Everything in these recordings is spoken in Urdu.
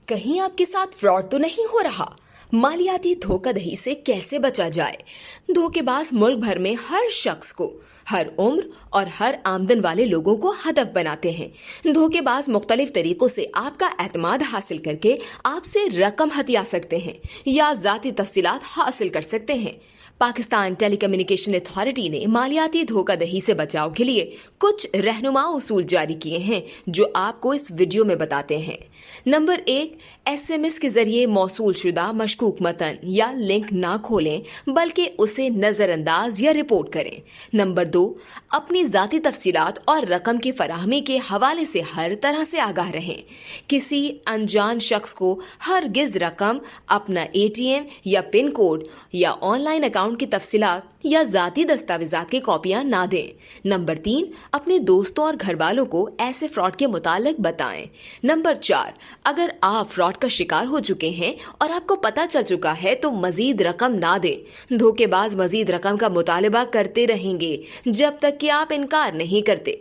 کہیں آپ کے ساتھ فراڈ تو نہیں ہو رہا؟ مالیاتی دھوکہ دہی سے کیسے بچا جائے؟ دھوکے باز ملک بھر میں ہر شخص کو، ہر عمر اور ہر آمدن والے لوگوں کو ہدف بناتے ہیں۔ دھوکے باز مختلف طریقوں سے آپ کا اعتماد حاصل کر کے آپ سے رقم ہتھیا سکتے ہیں یا ذاتی تفصیلات حاصل کر سکتے ہیں۔ پاکستان ٹیلی کمیونیکیشن اتھارٹی نے مالیاتی دھوکہ دہی سے بچاؤ کے لیے کچھ رہنما اصول جاری کیے ہیں جو آپ کو اس ویڈیو میں بتاتے ہیں۔ نمبر 1، SMS کے ذریعے موصول شدہ مشکوک متن یا لنک نہ کھولیں بلکہ اسے نظر انداز یا رپورٹ کریں۔ نمبر 2، اپنی ذاتی تفصیلات اور رقم کی فراہمی کے حوالے سے ہر طرح سے آگاہ رہیں۔ کسی انجان شخص کو ہرگز رقم، اپنا ATM یا پن کوڈ یا آن لائن اکاؤنٹ کی تفصیلات یا ذاتی دستاویزات کی کاپیاں نہ دیں۔ نمبر 3، اپنے دوستوں اور گھر والوں کو ایسے فراڈ کے متعلق بتائیں۔ نمبر 4، اگر آپ فراڈ کا شکار ہو چکے ہیں اور آپ کو پتہ چل چکا ہے تو مزید رقم نہ دیں۔ دھوکے باز مزید رقم کا مطالبہ کرتے رہیں گے جب تک کہ آپ انکار نہیں کرتے۔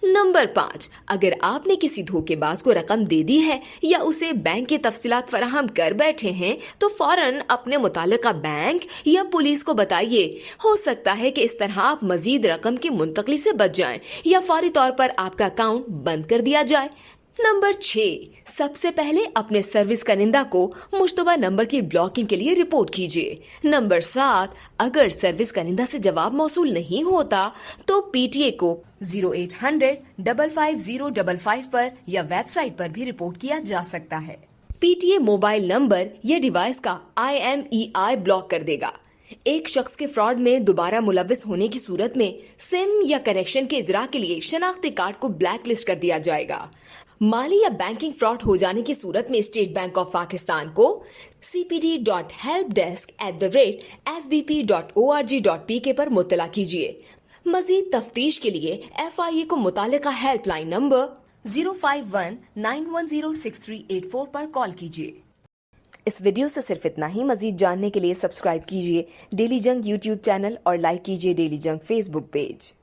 نمبر 5، اگر آپ نے کسی دھوکے باز کو رقم دے دی ہے یا اسے بینک کی تفصیلات فراہم کر بیٹھے ہیں تو فوراً اپنے متعلقہ بینک یا پولیس کو بتائیے۔ ہو سکتا ہے کہ اس طرح آپ مزید رقم کی منتقلی سے بچ جائیں یا فوری طور پر آپ کا اکاؤنٹ بند کر دیا جائے۔ نمبر 6، سب سے پہلے اپنے سروس کنندہ کو مشتبہ نمبر کی بلاکنگ کے لیے رپورٹ کیجیے۔ نمبر 7، اگر سروس کنندہ سے جواب موصول نہیں ہوتا تو PTA کو 0800-55055 پر یا ویب سائٹ پر بھی رپورٹ کیا جا سکتا ہے۔ PTA موبائل نمبر یا ڈیوائس کا IMEI بلاک کر دے گا۔ ایک شخص کے فراڈ میں دوبارہ ملوث ہونے کی صورت میں سم یا کنیکشن کے اجرا کے لیے شناختی کارڈ کو بلیک لسٹ کر دیا جائے گا۔ مالی یا بینکنگ فراڈ ہو جانے کی صورت میں اسٹیٹ بینک آف پاکستان کو cpd.helpdesk@sbp.org.pk پر مطلع کیجیے۔ مزید تفتیش کے لیے FIA کو متعلقہ ہیلپ لائن نمبر 051-910-6384 پر کال کیجیے۔ اس ویڈیو سے صرف اتنا ہی۔ مزید جاننے کے لیے سبسکرائب کیجیے ڈیلی جنگ YouTube چینل اور لائک کیجیے ڈیلی جنگ Facebook پیج۔